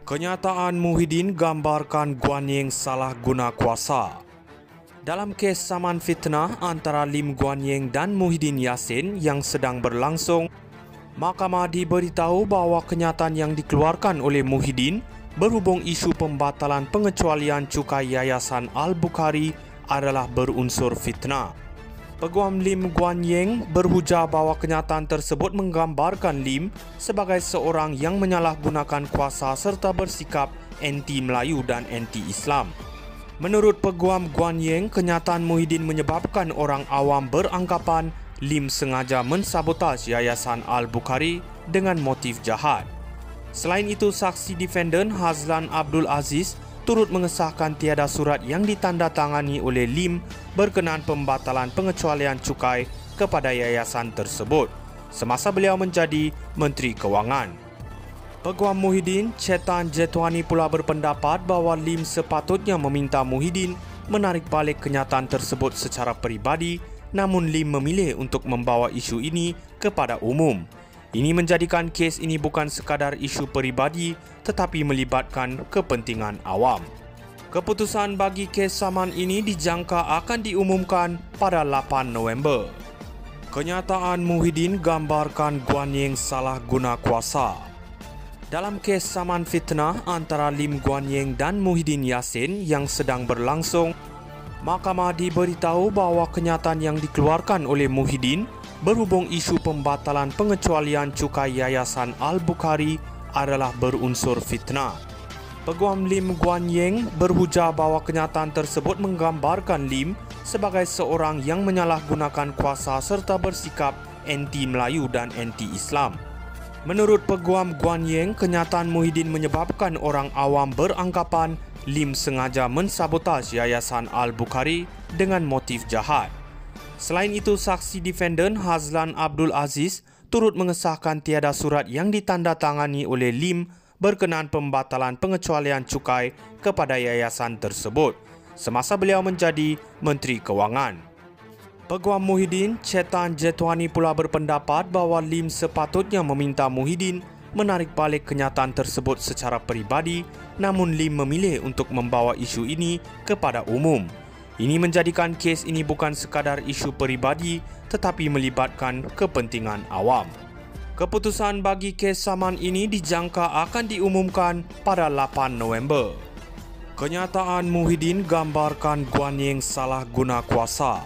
Kenyataan Muhyiddin gambarkan Guanying salah guna kuasa. Dalam kes saman fitnah antara Lim Guanying dan Muhyiddin Yassin yang sedang berlangsung, Mahkamah diberitahu bahawa kenyataan yang dikeluarkan oleh Muhyiddin berhubung isu pembatalan pengecualian cukai Yayasan Al-Bukhari adalah berunsur fitnah. Peguam Lim Guanying berhujah bahawa kenyataan tersebut menggambarkan Lim sebagai seorang yang menyalahgunakan kuasa serta bersikap anti-Melayu dan anti-Islam. Menurut Peguam Guanying, kenyataan Muhyiddin menyebabkan orang awam beranggapan Lim sengaja mensabotaj Yayasan Al-Bukhari dengan motif jahat. Selain itu, saksi defendant Hazlan Abdul Aziz turut mengesahkan tiada surat yang ditandatangani oleh Lim berkenaan pembatalan pengecualian cukai kepada yayasan tersebut semasa beliau menjadi Menteri Kewangan. Peguam Muhyiddin, Chetan Jetwani pula berpendapat bahawa Lim sepatutnya meminta Muhyiddin menarik balik kenyataan tersebut secara peribadi, namun Lim memilih untuk membawa isu ini kepada umum. Ini menjadikan kes ini bukan sekadar isu peribadi tetapi melibatkan kepentingan awam. Keputusan bagi kes saman ini dijangka akan diumumkan pada 8 November. Kenyataan Muhyiddin gambarkan Guanying salah guna kuasa. Dalam kes saman fitnah antara Lim Guanying dan Muhyiddin Yassin yang sedang berlangsung, Mahkamah diberitahu bahawa kenyataan yang dikeluarkan oleh Muhyiddin berhubung isu pembatalan pengecualian cukai Yayasan Al-Bukhari adalah berunsur fitnah. Peguam Lim Guanying berhujah bahawa kenyataan tersebut menggambarkan Lim sebagai seorang yang menyalahgunakan kuasa serta bersikap anti-Melayu dan anti-Islam. Menurut Peguam Guanying, kenyataan Muhyiddin menyebabkan orang awam beranggapan Lim sengaja mensabotaj Yayasan Al-Bukhari dengan motif jahat. Selain itu, saksi defendant Hazlan Abdul Aziz turut mengesahkan tiada surat yang ditandatangani oleh Lim berkenaan pembatalan pengecualian cukai kepada yayasan tersebut semasa beliau menjadi Menteri Kewangan. Peguam Muhyiddin, Chetan Jetwani pula berpendapat bahawa Lim sepatutnya meminta Muhyiddin menarik balik kenyataan tersebut secara peribadi, namun Lim memilih untuk membawa isu ini kepada umum. Ini menjadikan kes ini bukan sekadar isu peribadi tetapi melibatkan kepentingan awam. Keputusan bagi kes saman ini dijangka akan diumumkan pada 8 November. Kenyataan Muhyiddin gambarkan Guanying salah guna kuasa.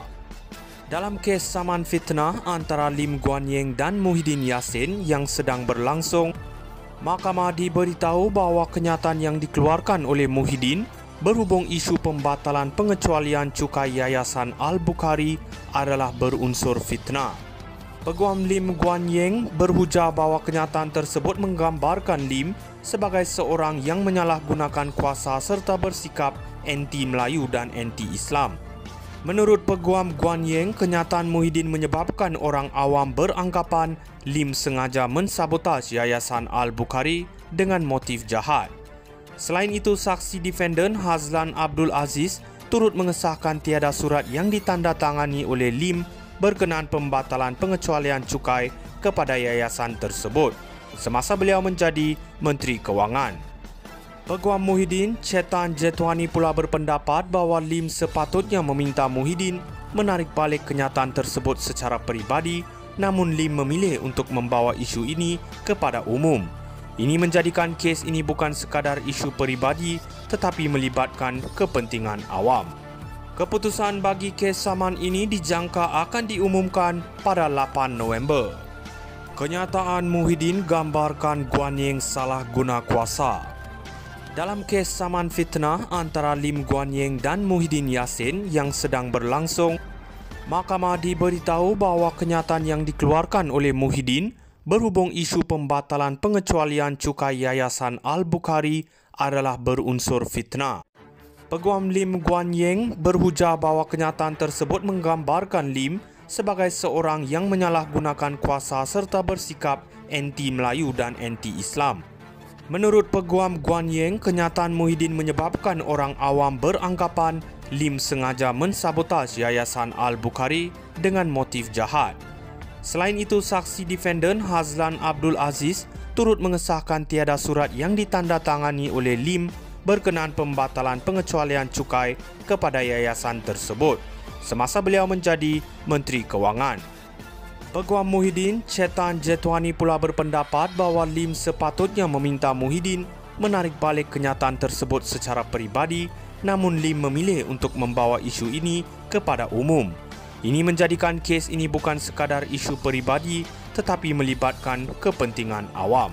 Dalam kes saman fitnah antara Lim Guanying dan Muhyiddin Yassin yang sedang berlangsung, Mahkamah diberitahu bahawa kenyataan yang dikeluarkan oleh Muhyiddin berhubung isu pembatalan pengecualian cukai Yayasan Al-Bukhari adalah berunsur fitnah. Peguam Lim Guanying berhujah bahawa kenyataan tersebut menggambarkan Lim sebagai seorang yang menyalahgunakan kuasa serta bersikap anti-Melayu dan anti-Islam. Menurut Peguam Guanying, kenyataan Muhyiddin menyebabkan orang awam beranggapan Lim sengaja mensabotaj Yayasan Al-Bukhari dengan motif jahat. Selain itu, saksi defendant Hazlan Abdul Aziz turut mengesahkan tiada surat yang ditandatangani oleh Lim berkenaan pembatalan pengecualian cukai kepada yayasan tersebut semasa beliau menjadi Menteri Kewangan. Peguam Muhyiddin, Chetan Jetwani pula berpendapat bahawa Lim sepatutnya meminta Muhyiddin menarik balik kenyataan tersebut secara peribadi, namun Lim memilih untuk membawa isu ini kepada umum. Ini menjadikan kes ini bukan sekadar isu peribadi tetapi melibatkan kepentingan awam. Keputusan bagi kes saman ini dijangka akan diumumkan pada 8 November. Kenyataan Muhyiddin gambarkan Guanying salah guna kuasa. Dalam kes saman fitnah antara Lim Guanying dan Muhyiddin Yassin yang sedang berlangsung, Mahkamah diberitahu bahawa kenyataan yang dikeluarkan oleh Muhyiddin berhubung isu pembatalan pengecualian cukai Yayasan Al-Bukhari adalah berunsur fitnah. Peguam Lim Guanying berhujah bahawa kenyataan tersebut menggambarkan Lim sebagai seorang yang menyalahgunakan kuasa serta bersikap anti-Melayu dan anti-Islam. Menurut Peguam Guanying, kenyataan Muhyiddin menyebabkan orang awam beranggapan Lim sengaja mensabotaj Yayasan Al-Bukhari dengan motif jahat. Selain itu, saksi defendant Hazlan Abdul Aziz turut mengesahkan tiada surat yang ditandatangani oleh Lim berkenaan pembatalan pengecualian cukai kepada yayasan tersebut semasa beliau menjadi Menteri Kewangan. Peguam Muhyiddin, Chetan Jetwani pula berpendapat bahawa Lim sepatutnya meminta Muhyiddin menarik balik kenyataan tersebut secara peribadi, namun Lim memilih untuk membawa isu ini kepada umum. Ini menjadikan kes ini bukan sekadar isu peribadi tetapi melibatkan kepentingan awam.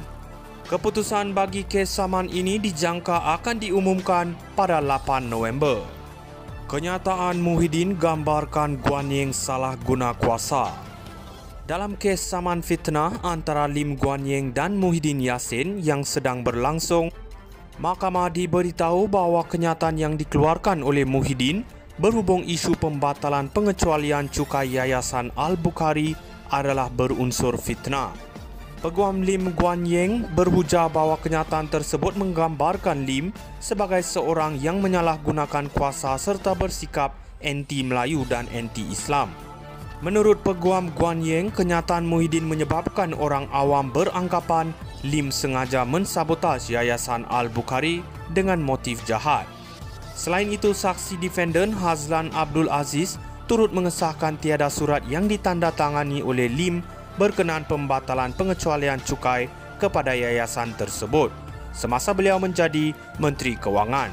Keputusan bagi kes saman ini dijangka akan diumumkan pada 8 November. Kenyataan Muhyiddin gambarkan Guan Ying salah guna kuasa. Dalam kes saman fitnah antara Lim Guan Ying dan Muhyiddin Yassin yang sedang berlangsung, Mahkamah diberitahu bahawa kenyataan yang dikeluarkan oleh Muhyiddin berhubung isu pembatalan pengecualian cukai Yayasan Al-Bukhari adalah berunsur fitnah. Peguam Lim Guan Ying berhujah bahawa kenyataan tersebut menggambarkan Lim sebagai seorang yang menyalahgunakan kuasa serta bersikap anti-Melayu dan anti-Islam. Menurut Peguam Guan Ying, kenyataan Muhyiddin menyebabkan orang awam beranggapan Lim sengaja mensabotaj Yayasan Al-Bukhari dengan motif jahat. Selain itu, saksi defendant Hazlan Abdul Aziz turut mengesahkan tiada surat yang ditandatangani oleh Lim berkenaan pembatalan pengecualian cukai kepada yayasan tersebut semasa beliau menjadi Menteri Kewangan.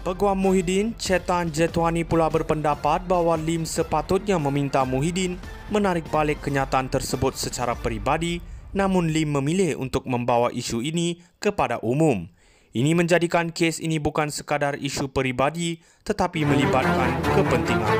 Peguam Muhyiddin, Chetan Jetwani pula berpendapat bahawa Lim sepatutnya meminta Muhyiddin menarik balik kenyataan tersebut secara peribadi, namun Lim memilih untuk membawa isu ini kepada umum. Ini menjadikan kes ini bukan sekadar isu peribadi tetapi melibatkan kepentingan.